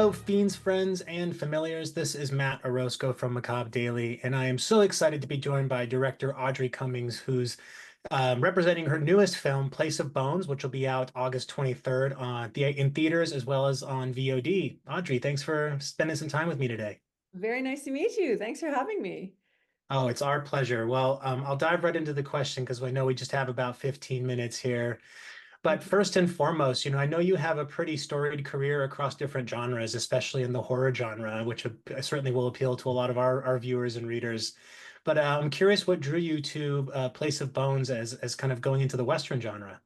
Hello, fiends, friends, and familiars. This is Matt Orozco from Macabre Daily, and I am so excited to be joined by director Audrey Cummings, who's representing her newest film, Place of Bones, which will be out August 23rd in theaters as well as on VOD. Audrey, thanks for spending some time with me today. Very nice to meet you. Thanks for having me. Oh, it's our pleasure. Well, I'll dive right into the question because I know we just have about 15 minutes here. But first and foremost, I know you have a pretty storied career across different genres, especially in the horror genre, which certainly will appeal to a lot of our viewers and readers. But I'm curious what drew you to Place of Bones as kind of going into the Western genre.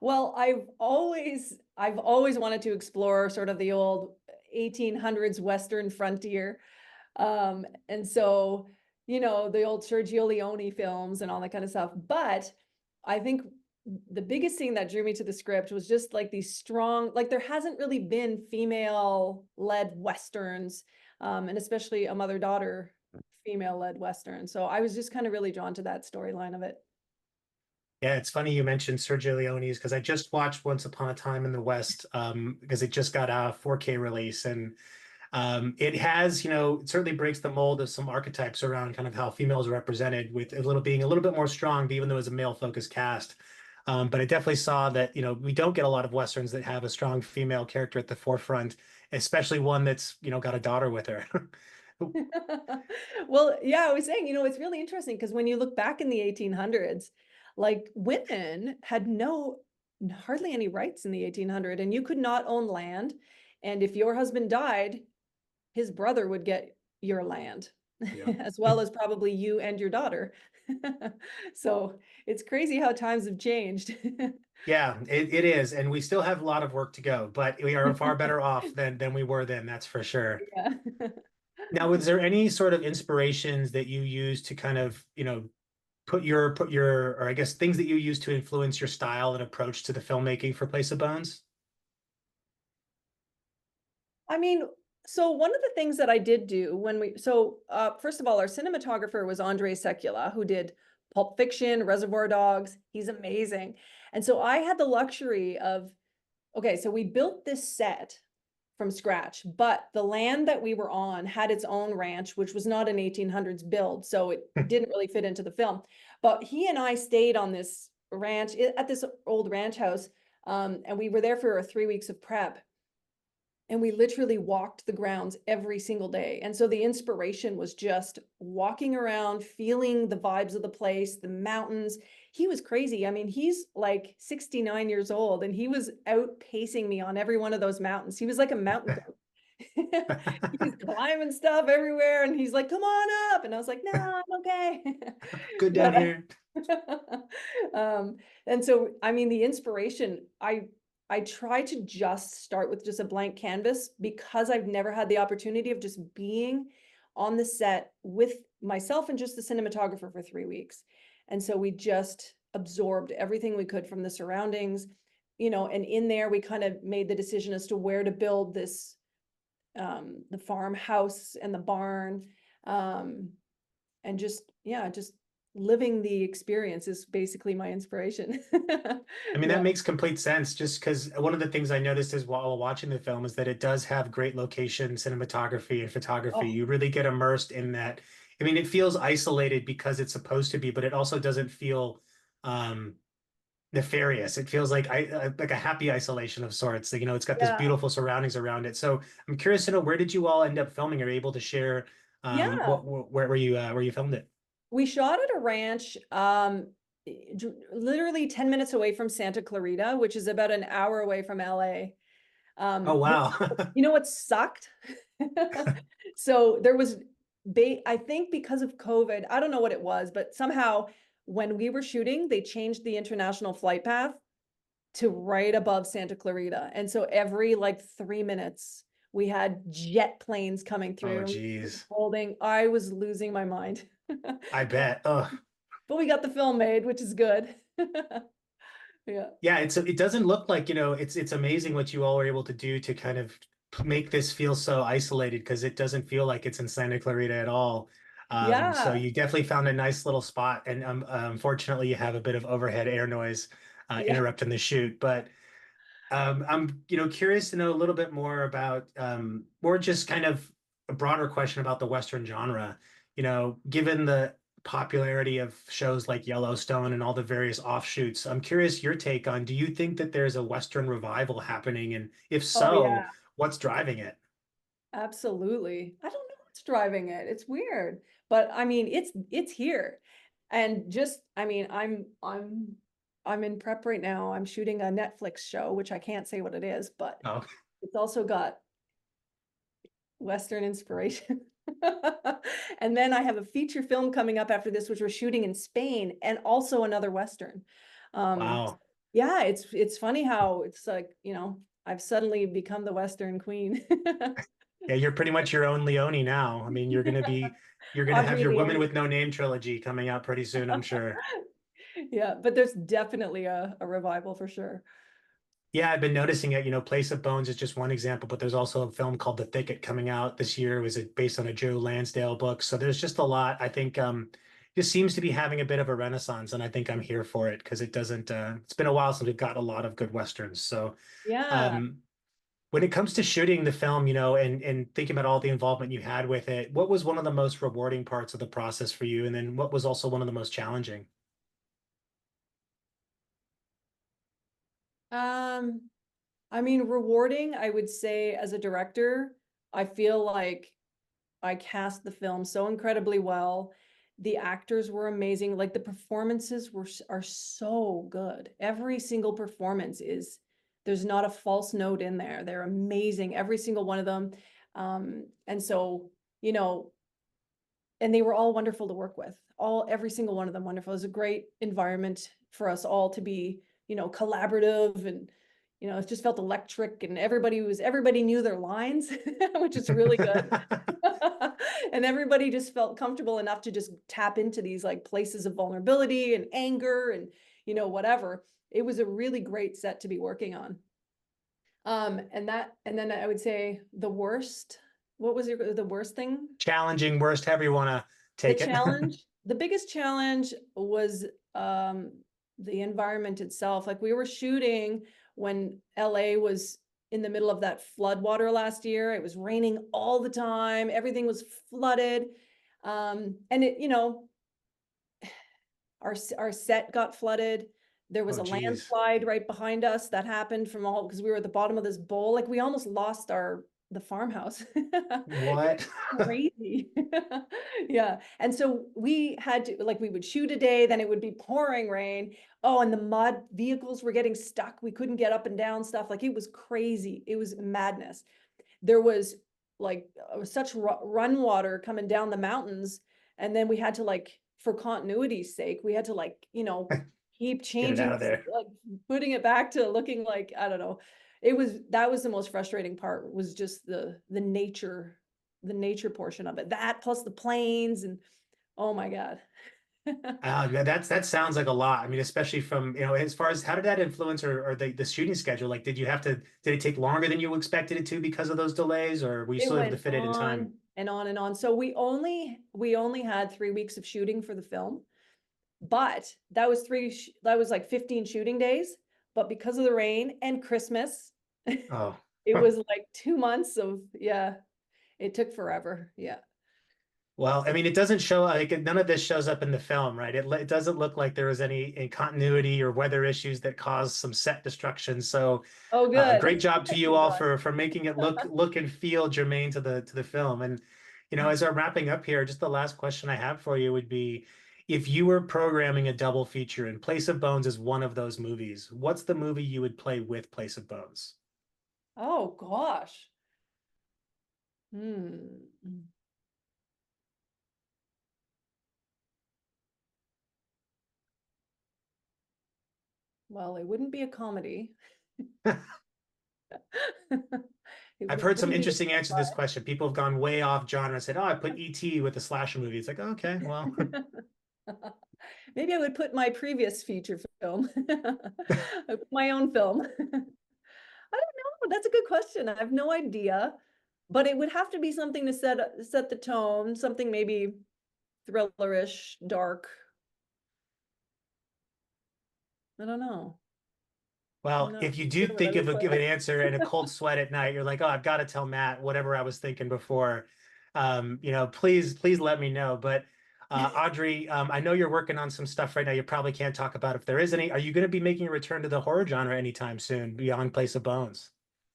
Well, I've always wanted to explore sort of the old 1800s Western frontier. And so, the old Sergio Leone films and all that kind of stuff. But I think the biggest thing that drew me to the script was just like these strong, like there hasn't really been female-led Westerns, and especially a mother-daughter female-led Western. So I was just kind of really drawn to that storyline of it. Yeah, it's funny you mentioned Sergio Leone's because I just watched Once Upon a Time in the West because it just got a 4K release and it has, it certainly breaks the mold of some archetypes around kind of how females are represented with being a little bit more strong, even though it's a male focused cast. But I definitely saw that, we don't get a lot of Westerns that have a strong female character at the forefront, especially one that's, got a daughter with her. Well, yeah, I was saying, it's really interesting because when you look back in the 1800s, like women had hardly any rights in the 1800s, and you could not own land. And if your husband died, his brother would get your land, Yeah. as well as probably you and your daughter. So it's crazy how times have changed. Yeah, it is. And we still have a lot of work to go, but we are far better off than we were then, that's for sure. Yeah. Now, was there any sort of inspirations that you use to kind of, or I guess things that you use to influence your style and approach to the filmmaking for Place of Bones? I mean, so one of the things that I did do first of all, our cinematographer was Andre Secula, who did Pulp Fiction, Reservoir Dogs. He's amazing. And so I had the luxury of, okay, so we built this set from scratch, but the land that we were on had its own ranch, which was not an 1800s build. So it didn't really fit into the film. But he and I stayed on this ranch at this old ranch house. And we were there for 3 weeks of prep, and we literally walked the grounds every single day. And so the inspiration was just walking around, feeling the vibes of the place, the mountains. He was crazy. I mean, he's like 69 years old and he was outpacing me on every one of those mountains. He was like a mountain goat. He was climbing stuff everywhere and he's like, come on up. And I was like, no, I'm okay. Good down But here. um, and so, I mean, the inspiration, I try to just start with just a blank canvas because I've never had the opportunity of just being on the set with myself and just the cinematographer for 3 weeks. And so we just absorbed everything we could from the surroundings, and in there we kind of made the decision as to where to build this, the farmhouse and the barn. Um, and just, yeah, just living the experience is basically my inspiration. I mean, Yeah. that makes complete sense just because one of the things I noticed is while watching the film is that it does have great location, cinematography, and photography. Oh, You really get immersed in that. I mean, it feels isolated because it's supposed to be, but it also doesn't feel um, nefarious. It feels like a happy isolation of sorts. Like, it's got this yeah. beautiful surroundings around it. So I'm curious to know, where did you all end up filming? Are you able to share Yeah. where you filmed it? We shot at a ranch, literally 10 minutes away from Santa Clarita, which is about an hour away from LA. Oh, Which, wow. what sucked? So there was, I think because of COVID, I don't know what it was, but somehow when we were shooting, they changed the international flight path to right above Santa Clarita. And so every like 3 minutes, we had jet planes coming Oh, through, geez. holding. I was losing my mind. I bet. Oh, But we got the film made, which is good. Yeah. yeah, it doesn't look like, it's amazing what you all were able to do to kind of make this feel so isolated because it doesn't feel like it's in Santa Clarita at all. So Yeah. you definitely found a nice little spot, and unfortunately, you have a bit of overhead air noise Yeah. interrupting the shoot. But I'm, curious to know a little bit more about, more just kind of a broader question about the Western genre. Given the popularity of shows like Yellowstone and all the various offshoots, I'm curious your take on, do you think that there's a Western revival happening? And if Oh so, yeah, what's driving it? absolutely. I don't know what's driving it. It's weird, but I mean, it's here. And just, I mean, I'm in prep right now. I'm shooting a Netflix show, which I can't say what it is, but Oh, it's also got Western inspiration. And then I have a feature film coming up after this, which we're shooting in Spain, and also another Western. Um, wow. yeah, it's funny how it's like, I've suddenly become the Western queen. Yeah, you're pretty much your own Leone now. I mean, you're gonna have Audrey your Woman Leone. with No Name trilogy coming out pretty soon, I'm sure. Yeah, but there's definitely a revival for sure. Yeah, I've been noticing it. Place of Bones is just one example, but there's also a film called The Thicket coming out this year. It was based on a Joe Lansdale book. So there's just a lot. I think just seems to be having a bit of a renaissance, and I think I'm here for it because it doesn't it's been a while since we've got a lot of good Westerns. So Yeah. um when it comes to shooting the film, and thinking about all the involvement you had with it, what was one of the most rewarding parts of the process for you? And then what was also one of the most challenging? Um, I mean, rewarding, I would say as a director, I feel like I cast the film so incredibly well. The actors were amazing. Like the performances are so good. Every single performance is there's not a false note in there. They're amazing, every single one of them. And so, you know, and they were all wonderful to work with. Every single one of them wonderful. It was a great environment for us all to be, collaborative, and it just felt electric, and everybody knew their lines, which is really good. And everybody just felt comfortable enough to just tap into these like places of vulnerability and anger and whatever. It was a really great set to be working on. And then I would say the worst, what was the worst thing? Challenging, worst, however you want to The take it. challenge, the biggest challenge was the environment itself. Like we were shooting when LA was in the middle of that flood water last year. It was raining all the time. Everything was flooded. And our set got flooded. There was Oh, a geez. landslide right behind us that happened from all because we were at the bottom of this bowl. Like we almost lost the farmhouse. What? Crazy. Yeah. And so we had to, like, we would shoot a day, then it would be pouring rain. Oh, and the mud vehicles were getting stuck. We couldn't get up and down stuff. Like it was crazy. It was madness. There was like such run water coming down the mountains. And then we had to, like, for continuity's sake, we had to, like, keep Get it changing, out of there. like putting it back to looking like, I don't know. That was the most frustrating part, was just the nature portion of it. That plus the planes and oh my God. Yeah, that sounds like a lot. I mean, especially from, as far as how did that influence or the shooting schedule? Like, did it take longer than you expected it to because of those delays, or were you It still able to went fit it in time? on and on and on. So we only had 3 weeks of shooting for the film, but that was like 15 shooting days. But because of the rain and Christmas, Oh. it was like 2 months of, yeah, it took forever. Yeah. Well, I mean, it doesn't show like none of this shows up in the film, right? It doesn't look like there was any continuity or weather issues that caused some set destruction. So, Oh, good. great job to you Thank all God. for making it look and feel germane to the film. And as I'm wrapping up here, just the last question I have for you would be, if you were programming a double feature and Place of Bones is one of those movies, what's the movie you would play with Place of Bones? Oh gosh. Hmm. Well, it wouldn't be a comedy. I've heard some Wouldn't be a interesting answers to this question. People have gone way off genre and said, "Oh, I put E.T. with the slasher movie." It's like, oh, okay, well, Maybe I would put my previous feature film, my own film. I don't know. That's a good question. I have no idea, but it would have to be something to set the tone, something maybe thrillerish, dark. I don't know. Well, No, if you do good one. think Let me of play give an that. answer and a cold sweat at night, you're like, oh, I've got to tell Matt whatever I was thinking before. Please let me know. But Audrey, I know you're working on some stuff right now. You probably can't talk about if there is any. Are you going to be making a return to the horror genre anytime soon beyond Place of Bones?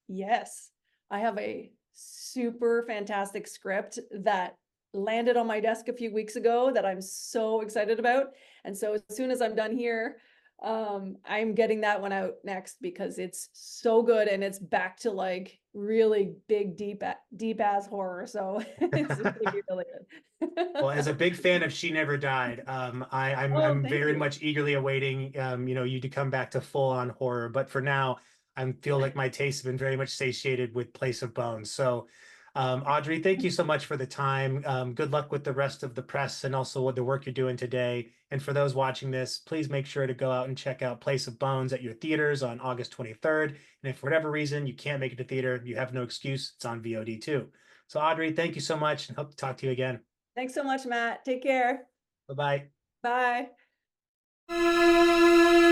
Yes, I have a super fantastic script that landed on my desk a few weeks ago that I'm so excited about. And so as soon as I'm done here, I'm getting that one out next because it's so good and it's back to like really big, deep ass horror. So it's gonna be really Well, good. as a big fan of She Never Died, Oh, I'm thank very you. much eagerly awaiting you to come back to full on horror. But for now, I feel like my tastes have been very much satiated with Place of Bones. So, Audrey, thank you so much for the time. Good luck with the rest of the press and also with the work you're doing today. And for those watching this, please make sure to go out and check out Place of Bones at your theaters on August 23rd. And if for whatever reason you can't make it to theater, you have no excuse. It's on VOD too. So, Audrey, thank you so much and hope to talk to you again. Thanks so much, Matt. Take care. Bye bye. Bye.